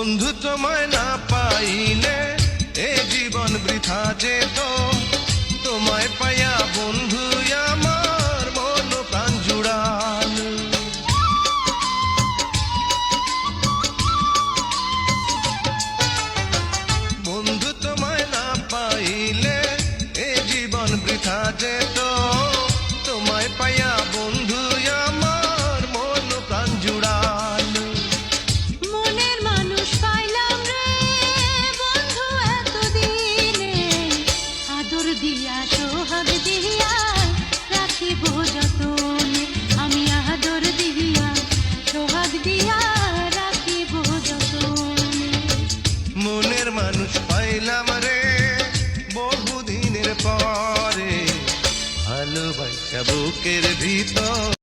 বন্ধু তোমায় না পাইলে এ জীবন বৃথা যেত। তোমায় পাইয়া বন্ধু আমার মন প্রাণ জুড়াল। বন্ধু তোমায় না পাইলে এ জীবন বৃথা যেত। তোমায় পাইয়া বন্ধু আমার মন প্রাণ জুড়াল। মনের মানুষ পাইলাম রে বন্ধু এতদিনে, আদর দিয়া সোহাগ দিয়া রাখিব যতনে। আমি আদর দিয়া সোহাগ দিয়া রাখিব যতনে। মনের মানুষ পাইলাম রে বহুদিনের পরে, ভালোবাসা বুকের ভিতর